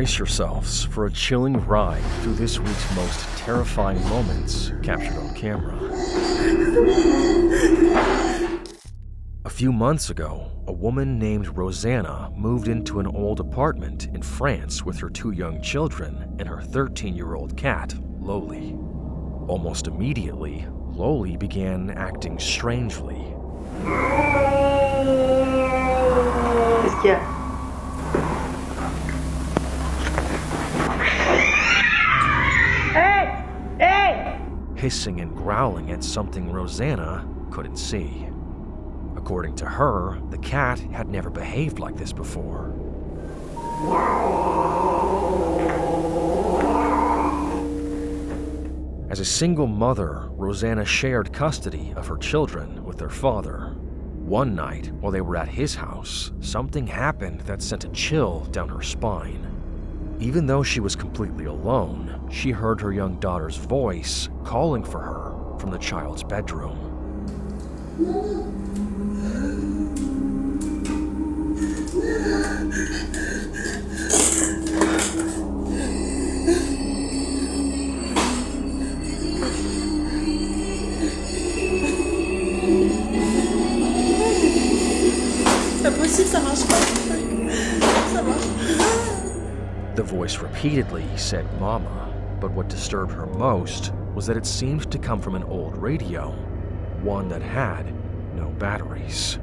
Brace yourselves for a chilling ride through this week's most terrifying moments captured on camera. A few months ago, a woman named Rosanna moved into an old apartment in France with her 2 young children and her 13-year-old cat, Loli. Almost immediately, Loli began acting strangely. Qu'est-ce qu'il y a? Hey! Hey! Hissing and growling at something Rosanna couldn't see. According to her, the cat had never behaved like this before. As a single mother, Rosanna shared custody of her children with their father. One night, while they were at his house, something happened that sent a chill down her spine. Even though she was completely alone, she heard her young daughter's voice calling for her from the child's bedroom. The voice repeatedly said "Mama," but what disturbed her most was that it seemed to come from an old radio, one that had no batteries.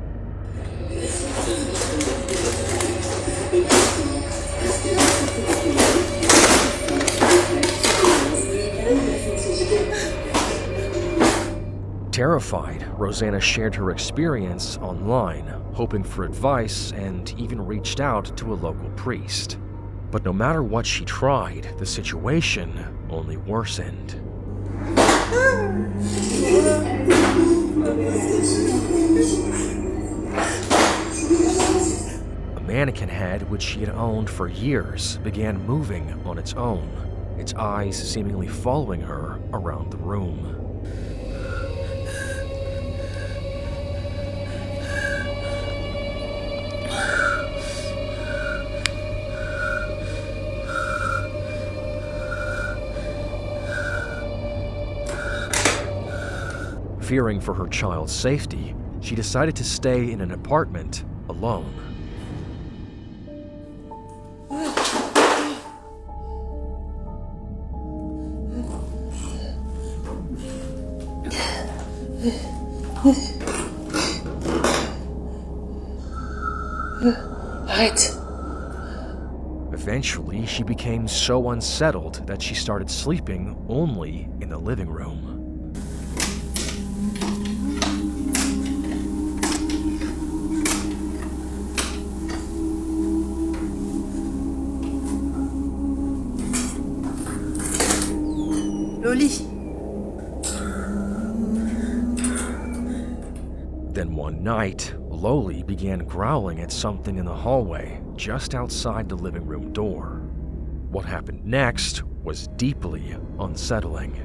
Terrified, Rosanna shared her experience online, hoping for advice and even reached out to a local priest. But no matter what she tried, the situation only worsened. A mannequin head, which she had owned for years, began moving on its own, its eyes seemingly following her around the room. Fearing for her child's safety, she decided to stay in an apartment alone. Arrête. Eventually, she became so unsettled that she started sleeping only in the living room. Loli. Then one night, Loli began growling at something in the hallway just outside the living room door. What happened next was deeply unsettling.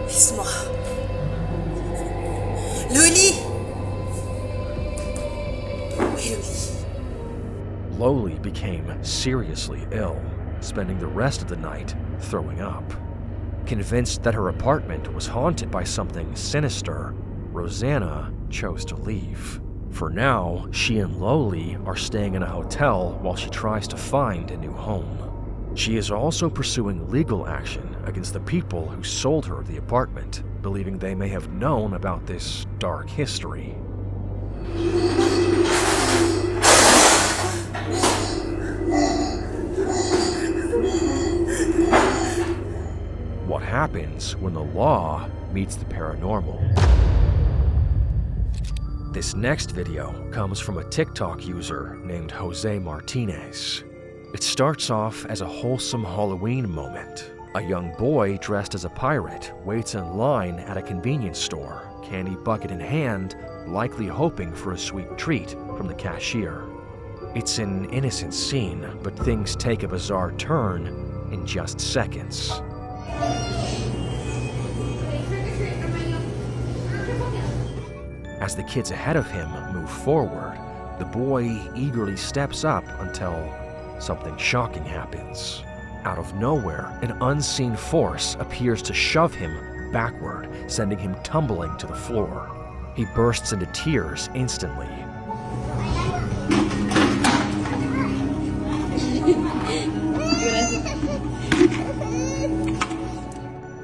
Laisse-moi. Loli! Oui, Loli. Loli became seriously ill, spending the rest of the night throwing up. Convinced that her apartment was haunted by something sinister, Rosanna chose to leave. For now, she and Loli are staying in a hotel while she tries to find a new home. She is also pursuing legal action against the people who sold her the apartment, believing they may have known about this dark history. What happens when the law meets the paranormal? This next video comes from a TikTok user named Jose Martinez. It starts off as a wholesome Halloween moment. A young boy dressed as a pirate waits in line at a convenience store, candy bucket in hand, likely hoping for a sweet treat from the cashier. It's an innocent scene, but things take a bizarre turn in just seconds. As the kids ahead of him move forward, the boy eagerly steps up until something shocking happens. Out of nowhere, an unseen force appears to shove him backward, sending him tumbling to the floor. He bursts into tears instantly.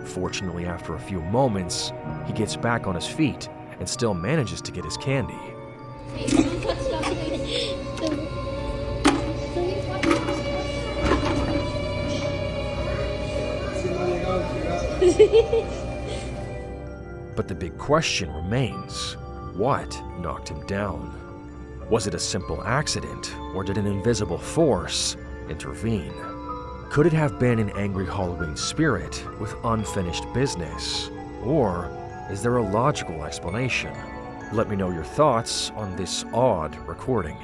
Fortunately, after a few moments, he gets back on his feet and still manages to get his candy. But the big question remains, what knocked him down? Was it a simple accident, or did an invisible force intervene? Could it have been an angry Halloween spirit with unfinished business? Or is there a logical explanation? Let me know your thoughts on this odd recording.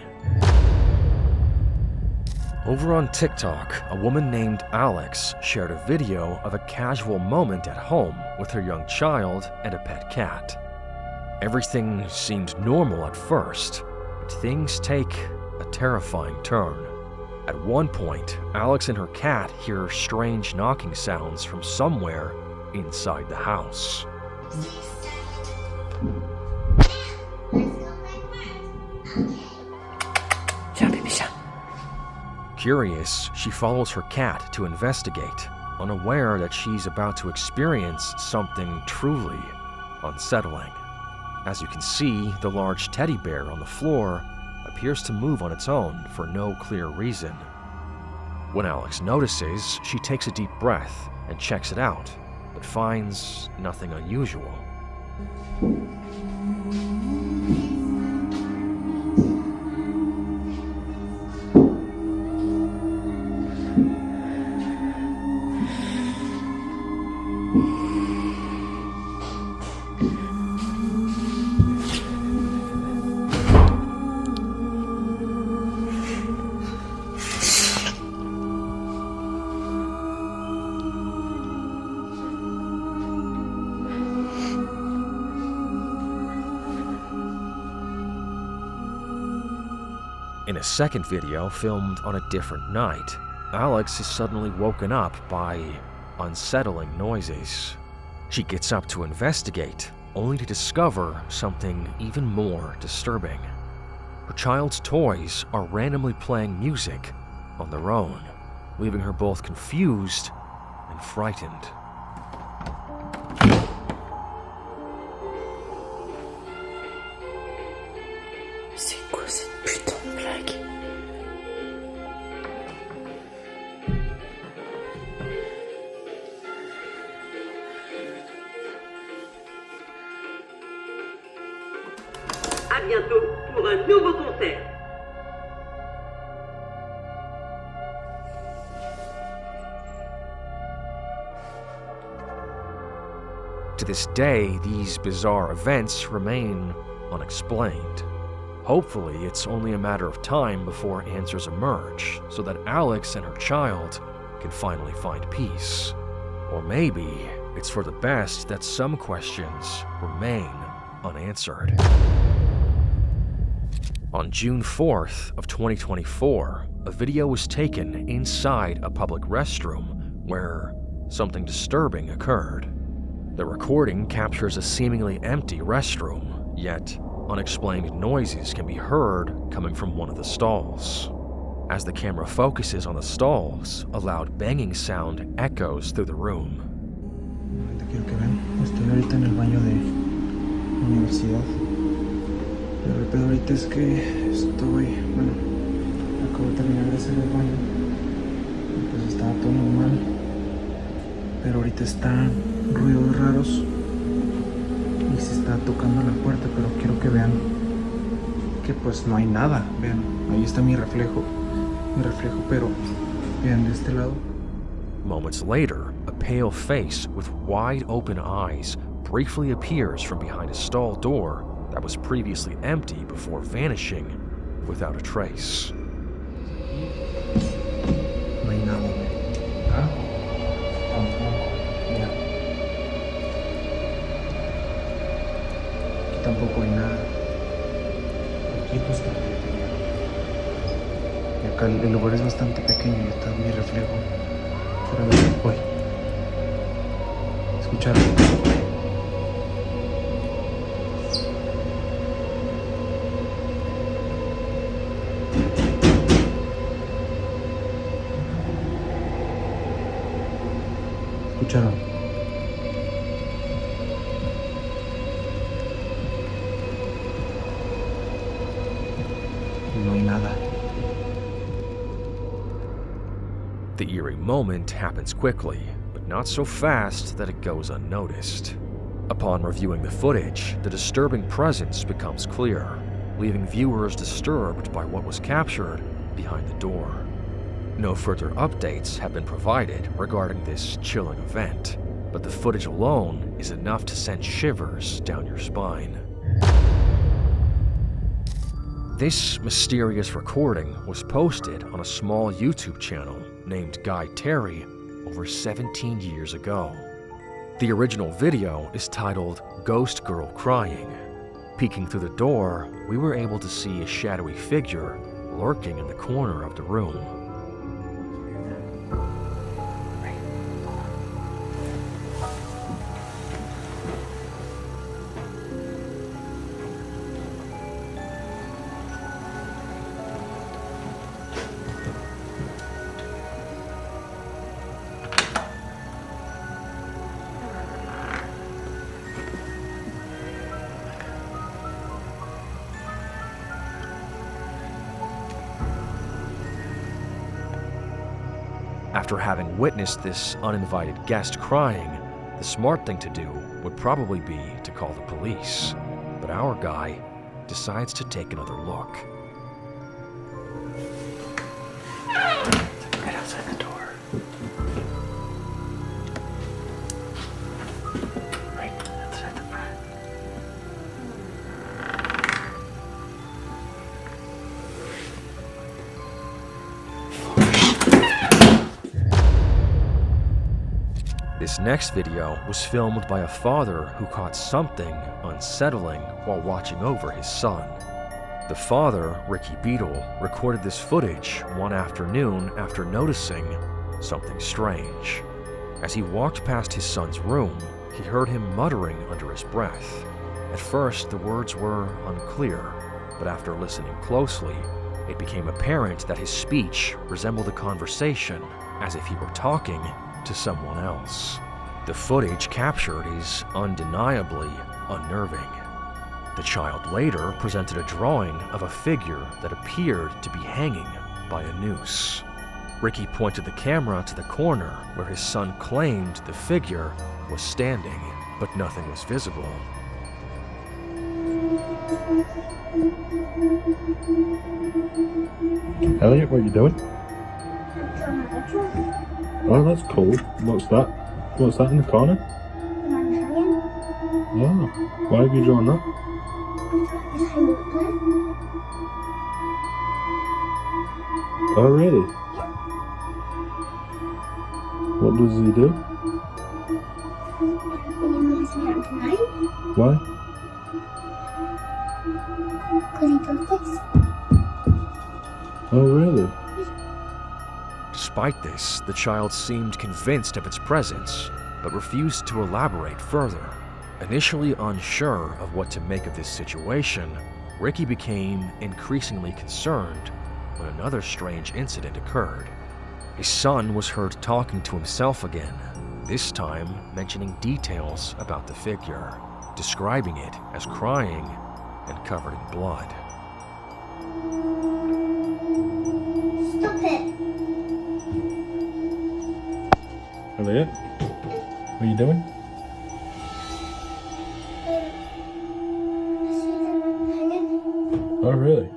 Over on TikTok, a woman named Alex shared a video of a casual moment at home with her young child and a pet cat. Everything seemed normal at first, but things take a terrifying turn. At one point, Alex and her cat hear strange knocking sounds from somewhere inside the house. Curious, she follows her cat to investigate, unaware that she's about to experience something truly unsettling. As you can see, the large teddy bear on the floor appears to move on its own for no clear reason. When Alex notices, she takes a deep breath and checks it out, but finds nothing unusual. In a second video filmed on a different night, Alex is suddenly woken up by unsettling noises. She gets up to investigate, only to discover something even more disturbing. Her child's toys are randomly playing music on their own, leaving her both confused and frightened. À bientôt pour un nouveau concert. To this day, these bizarre events remain unexplained. Hopefully, it's only a matter of time before answers emerge, so that Alex and her child can finally find peace. Or maybe it's for the best that some questions remain unanswered. On June 4th of 2024, a video was taken inside a public restroom where something disturbing occurred. The recording captures a seemingly empty restroom, yet unexplained noises can be heard coming from one of the stalls. As the camera focuses on the stalls, a loud banging sound echoes through the room. Quiero que vean, estoy ahorita en el baño de la universidad. Pero el pedo ahorita es que acabo de terminar de hacer el baño. Y pues estaba todo normal. Pero ahorita están ruidos raros. Y se está tocando la puerta, pero quiero que vean que pues no hay nada. Vean, ahí está mi reflejo. mi reflejo, pero vean de este lado. Moments later, a pale face with wide open eyes briefly appears from behind a stall door that was previously empty before vanishing without a trace. No hay nada. ¿Ah? Tampoco. Mira. Aquí tampoco hay nada. Aquí pues tampoco. Y acá el lugar es bastante pequeño y está mi reflejo. Fuera de voy. ¿Escucharon? ¿Escucharon? No hay nada. The eerie moment happens quickly, but not so fast that it goes unnoticed. Upon reviewing the footage, the disturbing presence becomes clear, leaving viewers disturbed by what was captured behind the door. No further updates have been provided regarding this chilling event, but the footage alone is enough to send shivers down your spine. This mysterious recording was posted on a small YouTube channel named Guy Terry over 17 years ago. The original video is titled Ghost Girl Crying. Peeking through the door, we were able to see a shadowy figure lurking in the corner of the room. After having witnessed this uninvited guest crying, the smart thing to do would probably be to call the police. But our guy decides to take another look. Right outside the door. Right outside the front. This next video was filmed by a father who caught something unsettling while watching over his son. The father, Ricky Beadle, recorded this footage one afternoon after noticing something strange. As he walked past his son's room, he heard him muttering under his breath. At first, the words were unclear, but after listening closely, it became apparent that his speech resembled a conversation, as if he were talking to someone else. The footage captured is undeniably unnerving. The child later presented a drawing of a figure that appeared to be hanging by a noose. Ricky pointed the camera to the corner where his son claimed the figure was standing, but nothing was visible. Elliot, what are you doing? Oh, that's cool. What's that? What's that in the corner? Oh, why have you drawn that? Oh, really? What does he do? Why? Oh, really? Despite this, the child seemed convinced of its presence, but refused to elaborate further. Initially unsure of what to make of this situation, Ricky became increasingly concerned when another strange incident occurred. His son was heard talking to himself again, this time mentioning details about the figure, describing it as crying and covered in blood. Stop it. Elliot, what are you doing? Oh, really?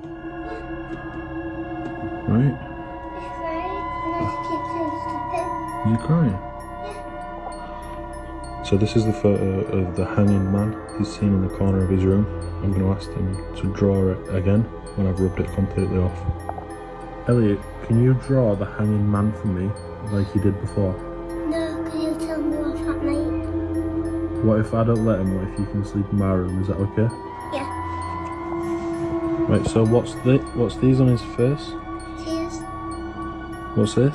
Right. You crying? So this is the photo of the hanging man he's seen in the corner of his room. I'm going to ask him to draw it again when I've rubbed it completely off. Elliot, can you draw the hanging man for me like you did before? No, can you tell me off at night? What if I don't let him? What if you can sleep in my room? Is that okay? Yeah. Right, so what's these on his face? Tears. What's this?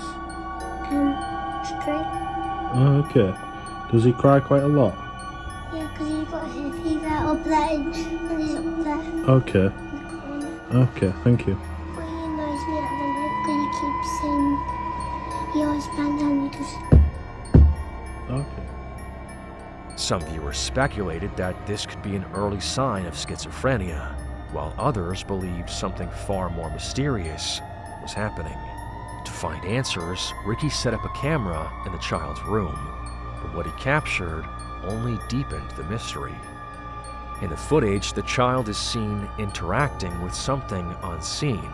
Straight. Oh, okay. Does he cry quite a lot? Yeah, because he's got his feet up there and he's up there. Okay. In the corner. Okay, thank you. But he annoys me at the night because he keeps saying he always bangs on me because Okay. Some viewers speculated that this could be an early sign of schizophrenia, while others believed something far more mysterious was happening. To find answers, Ricky set up a camera in the child's room, but what he captured only deepened the mystery. In the footage, the child is seen interacting with something unseen,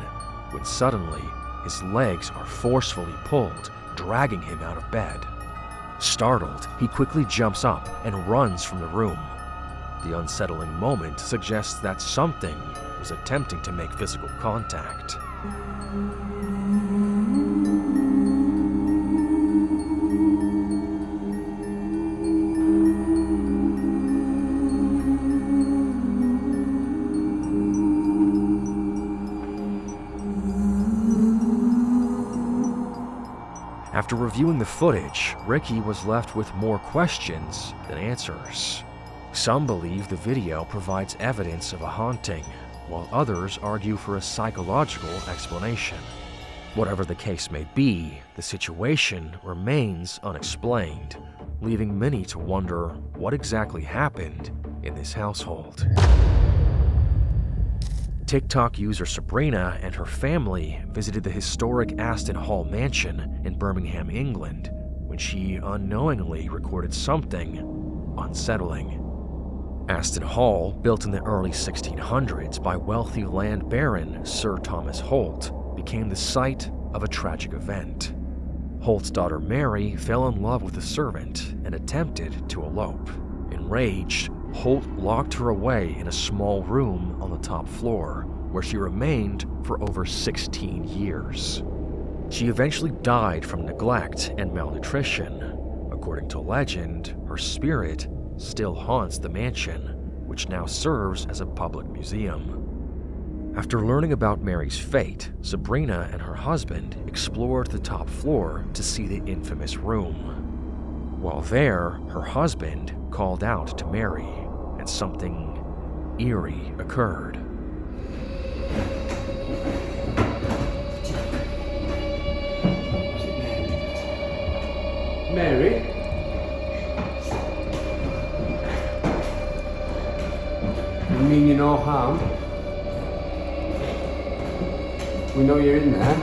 when suddenly his legs are forcefully pulled, dragging him out of bed. Startled, he quickly jumps up and runs from the room. The unsettling moment suggests that something was attempting to make physical contact. After reviewing the footage, Ricky was left with more questions than answers. Some believe the video provides evidence of a haunting, while others argue for a psychological explanation. Whatever the case may be, the situation remains unexplained, leaving many to wonder what exactly happened in this household. TikTok user Sabrina and her family visited the historic Aston Hall mansion in Birmingham, England, when she unknowingly recorded something unsettling. Aston Hall, built in the early 1600s by wealthy land baron Sir Thomas Holt, became the site of a tragic event. Holt's daughter Mary fell in love with a servant and attempted to elope. Enraged, Holt locked her away in a small room on the top floor, where she remained for over 16 years. She eventually died from neglect and malnutrition. According to legend, her spirit still haunts the mansion, which now serves as a public museum. After learning about Mary's fate, Sabrina and her husband explored the top floor to see the infamous room. While there, her husband called out to Mary, and something eerie occurred. Mary? You mean you no harm? We know you're in there.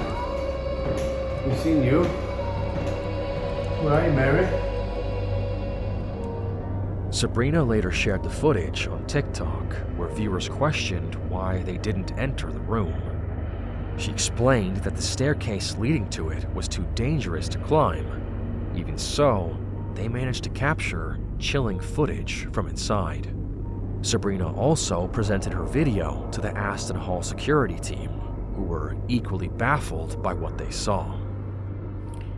We've seen you. Where are you, Mary? Sabrina later shared the footage on TikTok, where viewers questioned why they didn't enter the room. She explained that the staircase leading to it was too dangerous to climb. Even so, they managed to capture chilling footage from inside. Sabrina also presented her video to the Aston Hall security team, who were equally baffled by what they saw.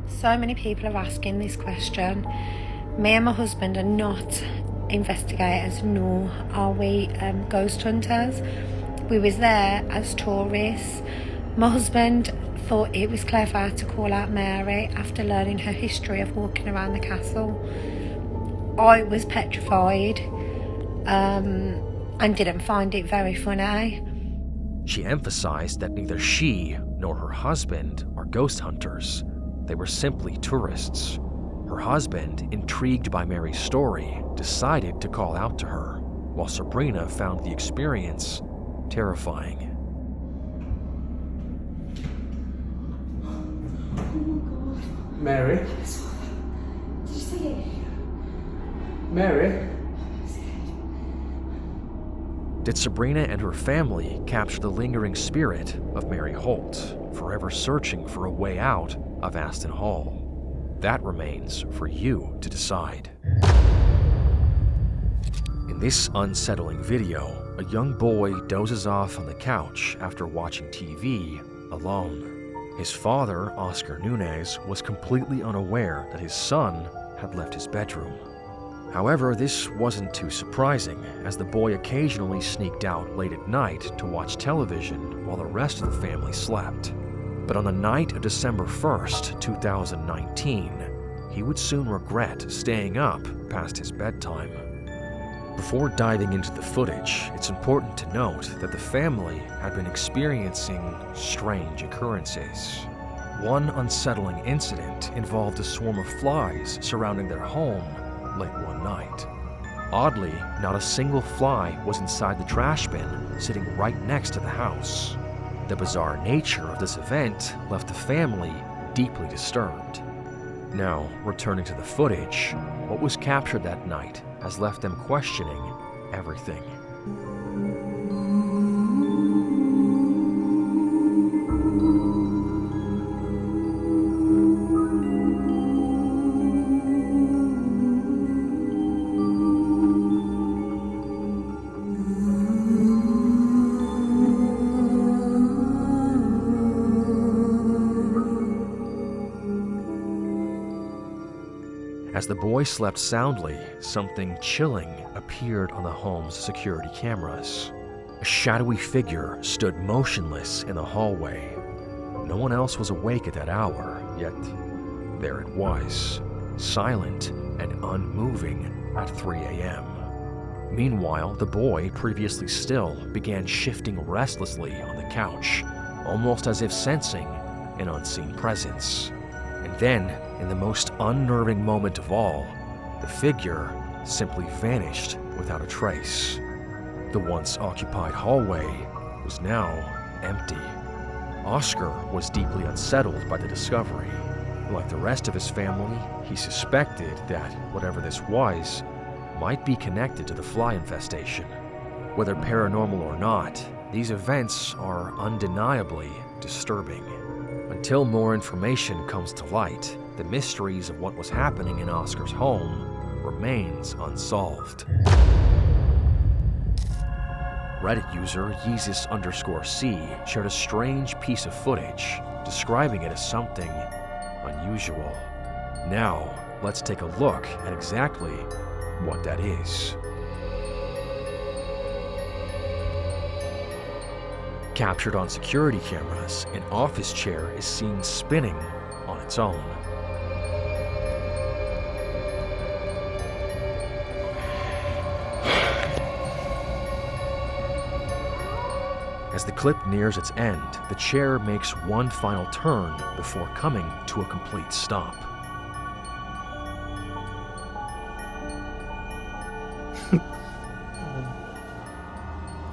So many people are asking this question. Me and my husband are not investigators, nor are we ghost hunters. We was there as tourists. My husband thought it was clever to call out Mary after learning her history of walking around the castle. I was petrified and didn't find it very funny. She emphasized that neither she nor her husband are ghost hunters. They were simply tourists. Her husband, intrigued by Mary's story, decided to call out to her, while Sabrina found the experience terrifying. Mary? Did you see it? Mary? Did Sabrina and her family capture the lingering spirit of Mary Holt, forever searching for a way out of Aston Hall? that remains for you to decide. In this unsettling video, a young boy dozes off on the couch after watching TV alone. His father, Oscar Nunez, was completely unaware that his son had left his bedroom. However, this wasn't too surprising, as the boy occasionally sneaked out late at night to watch television while the rest of the family slept. But on the night of December 1st, 2019, he would soon regret staying up past his bedtime. Before diving into the footage, it's important to note that the family had been experiencing strange occurrences. One unsettling incident involved a swarm of flies surrounding their home late one night. Oddly, not a single fly was inside the trash bin sitting right next to the house. The bizarre nature of this event left the family deeply disturbed. Now, returning to the footage, what was captured that night has left them questioning everything. As the boy slept soundly, something chilling appeared on the home's security cameras. A shadowy figure stood motionless in the hallway. No one else was awake at that hour, yet there it was, silent and unmoving at 3 a.m. Meanwhile, the boy, previously still, began shifting restlessly on the couch, almost as if sensing an unseen presence. And then, in the most unnerving moment of all, the figure simply vanished without a trace. The once occupied hallway was now empty. Oscar was deeply unsettled by the discovery. Like the rest of his family, he suspected that whatever this was might be connected to the fly infestation. Whether paranormal or not, these events are undeniably disturbing. Until more information comes to light, the mysteries of what was happening in Oscar's home remains unsolved. Reddit user Yeezus_C shared a strange piece of footage, describing it as something unusual. Now, let's take a look at exactly what that is. Captured on security cameras, an office chair is seen spinning on its own. As the clip nears its end, the chair makes one final turn before coming to a complete stop.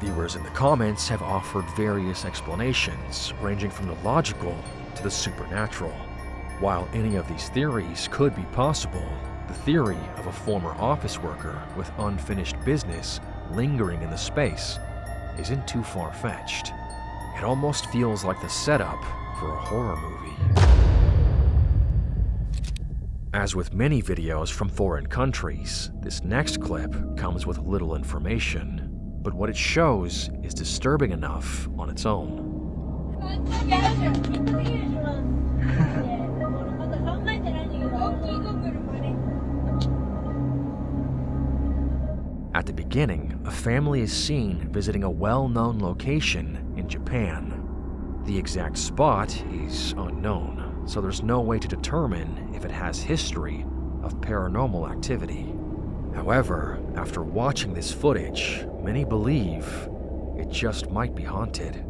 Viewers in the comments have offered various explanations, ranging from the logical to the supernatural. While any of these theories could be possible, the theory of a former office worker with unfinished business lingering in the space isn't too far-fetched. It almost feels like the setup for a horror movie. As with many videos from foreign countries, this next clip comes with little information. But what it shows is disturbing enough on its own. At the beginning, a family is seen visiting a well-known location in Japan. The exact spot is unknown, so there's no way to determine if it has history of paranormal activity. However, after watching this footage, many believe it just might be haunted.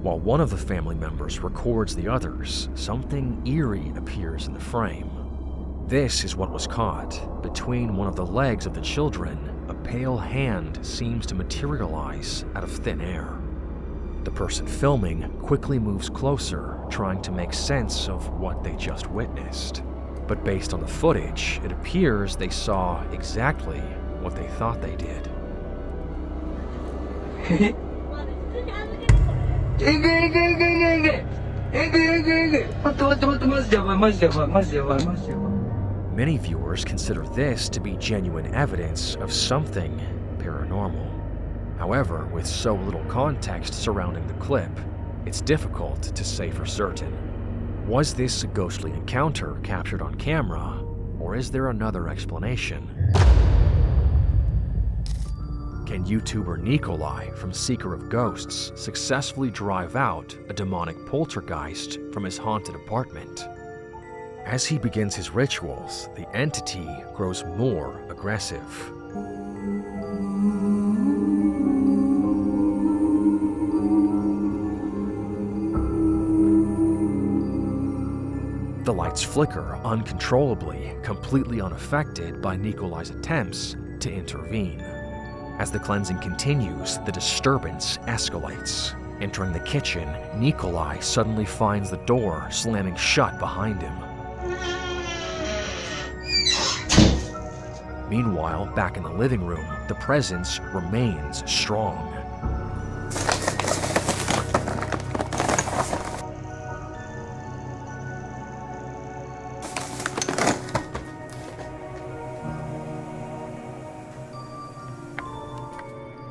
While one of the family members records the others, something eerie appears in the frame. This is what was caught. Between one of the legs of the children, a pale hand seems to materialize out of thin air. The person filming quickly moves closer, trying to make sense of what they just witnessed. But based on the footage, it appears they saw exactly what they thought they did. Many viewers consider this to be genuine evidence of something paranormal. However, with so little context surrounding the clip, it's difficult to say for certain. Was this a ghostly encounter captured on camera, or is there another explanation? Can YouTuber Nikolai from Seeker of Ghosts successfully drive out a demonic poltergeist from his haunted apartment? As he begins his rituals, the entity grows more aggressive. The lights flicker uncontrollably, completely unaffected by Nikolai's attempts to intervene. As the cleansing continues, the disturbance escalates. Entering the kitchen, Nikolai suddenly finds the door slamming shut behind him. Meanwhile, back in the living room, the presence remains strong.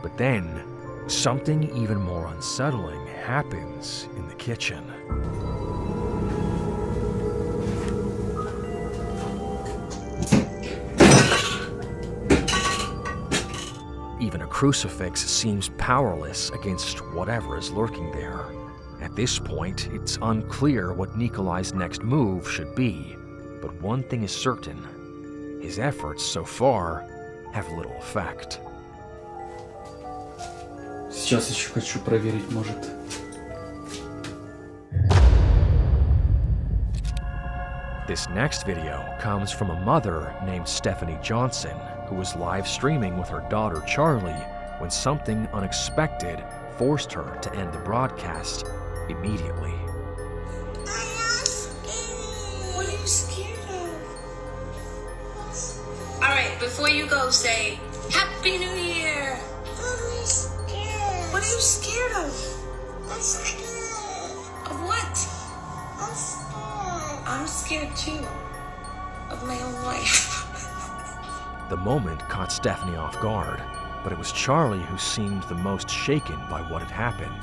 But then, something even more unsettling happens in the kitchen. Even a crucifix seems powerless against whatever is lurking there. At this point, it's unclear what Nikolai's next move should be, but one thing is certain: his efforts so far have little effect. Сейчас еще хочу проверить, может. This next video comes from a mother named Stephanie Johnson, who was live streaming with her daughter Charlie when something unexpected forced her to end the broadcast immediately. What are you scared of? Alright, before you go, say, Happy New Year! I'm scared. What are you scared of? I'm scared. Of what? I'm scared. I'm scared too. Of my own life. The moment caught Stephanie off guard, but it was Charlie who seemed the most shaken by what had happened.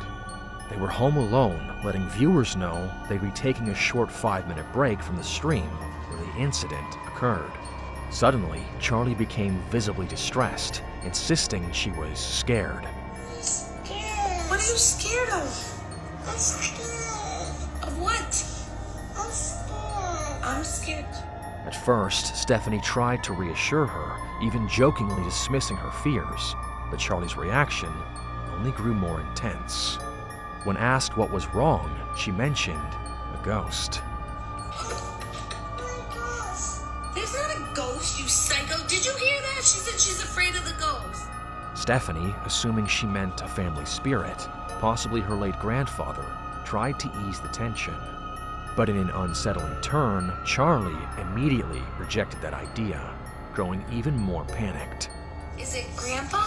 They were home alone, letting viewers know they'd be taking a short 5-minute break from the stream where the incident occurred. Suddenly, Charlie became visibly distressed, insisting she was scared. I'm scared. What are you scared of? I'm scared. Of what? I'm scared. I'm scared. At first, Stephanie tried to reassure her, even jokingly dismissing her fears, but Charlie's reaction only grew more intense. When asked what was wrong, she mentioned a ghost. There's not a ghost, you psycho. Did you hear that? She said she's afraid of the ghost. Stephanie, assuming she meant a family spirit, possibly her late grandfather, tried to ease the tension. But in an unsettling turn, Charlie immediately rejected that idea, growing even more panicked. Is it Grandpa?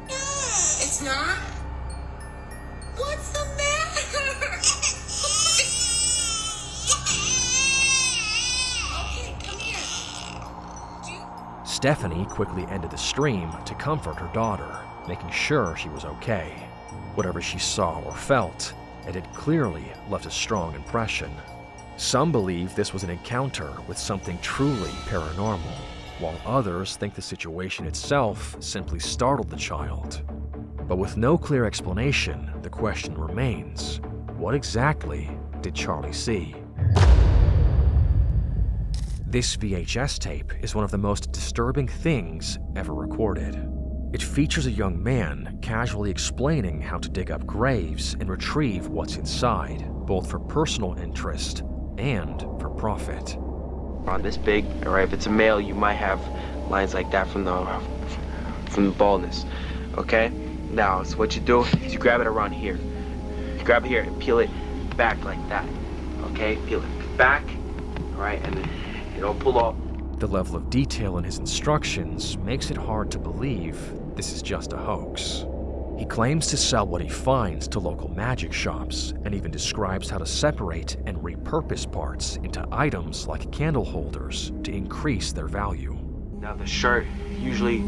It's not? What's the matter? Okay, come here. Stephanie quickly ended the stream to comfort her daughter, making sure she was okay. Whatever she saw or felt, it had clearly left a strong impression. Some believe this was an encounter with something truly paranormal, while others think the situation itself simply startled the child. But with no clear explanation, the question remains: what exactly did Charlie see? This VHS tape is one of the most disturbing things ever recorded. It features a young man casually explaining how to dig up graves and retrieve what's inside, both for personal interest and for profit. On this big, all right, if it's a male, you might have lines like that from the baldness, okay? Now, so what you do is you grab it around here. You grab it here and peel it back like that, okay? Peel it back, all right, and then you don't pull off. The level of detail in his instructions makes it hard to believe this is just a hoax. He claims to sell what he finds to local magic shops and even describes how to separate and repurpose parts into items like candle holders to increase their value. Now the shirt usually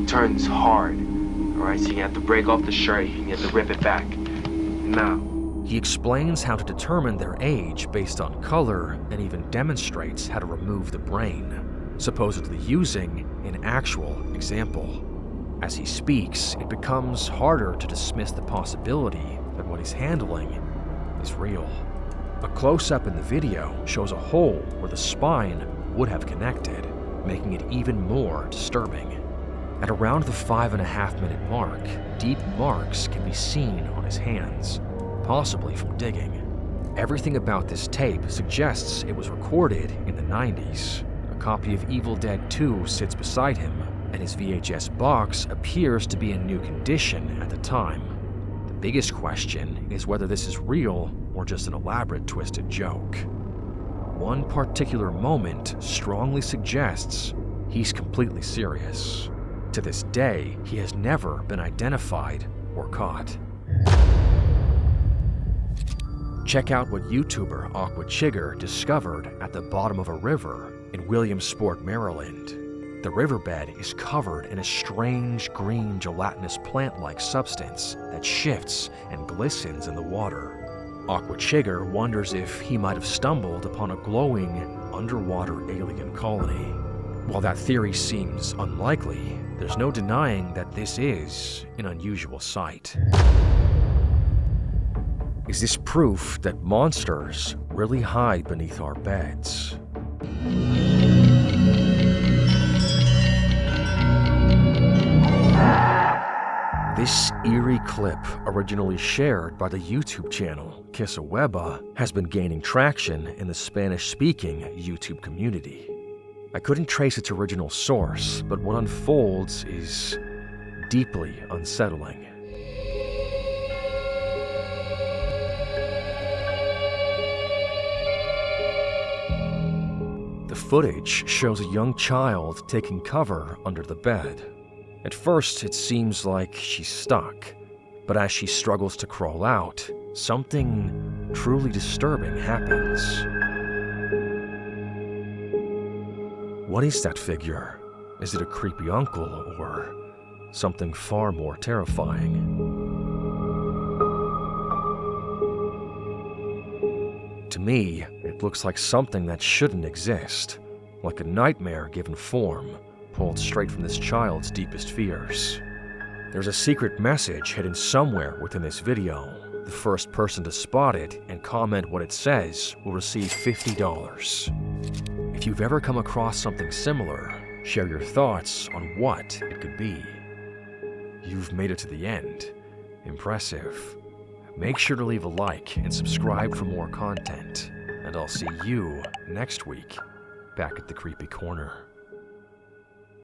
turns hard, alright? So you have to break off the shirt and you have to rip it back. Now, he explains how to determine their age based on color and even demonstrates how to remove the brain, supposedly using an actual example. As he speaks, it becomes harder to dismiss the possibility that what he's handling is real. A close-up in the video shows a hole where the spine would have connected, making it even more disturbing. At around the 5.5-minute mark, deep marks can be seen on his hands, possibly from digging. Everything about this tape suggests it was recorded in the 90s. A copy of Evil Dead 2 sits beside him, and his VHS box appears to be in new condition at the time. The biggest question is whether this is real or just an elaborate twisted joke. One particular moment strongly suggests he's completely serious. To this day, he has never been identified or caught. Check out what YouTuber Aqua Chigger discovered at the bottom of a river in Williamsport, Maryland. The riverbed is covered in a strange green gelatinous plant-like substance that shifts and glistens in the water. Aqua Chigger wonders if he might have stumbled upon a glowing underwater alien colony. While that theory seems unlikely, there's no denying that this is an unusual sight. Is this proof that monsters really hide beneath our beds? This eerie clip, originally shared by the YouTube channel Kisaweba, has been gaining traction in the Spanish-speaking YouTube community. I couldn't trace its original source, but what unfolds is deeply unsettling. The footage shows a young child taking cover under the bed. At first, it seems like she's stuck, but as she struggles to crawl out, something truly disturbing happens. What is that figure? Is it a creepy uncle or something far more terrifying? To me, it looks like something that shouldn't exist, like a nightmare given form, pulled straight from this child's deepest fears. There's a secret message hidden somewhere within this video. The first person to spot it and comment what it says will receive $50. If you've ever come across something similar, share your thoughts on what it could be. You've made it to the end. Impressive. Make sure to leave a like and subscribe for more content, and I'll see you next week back at the Creepy Corner.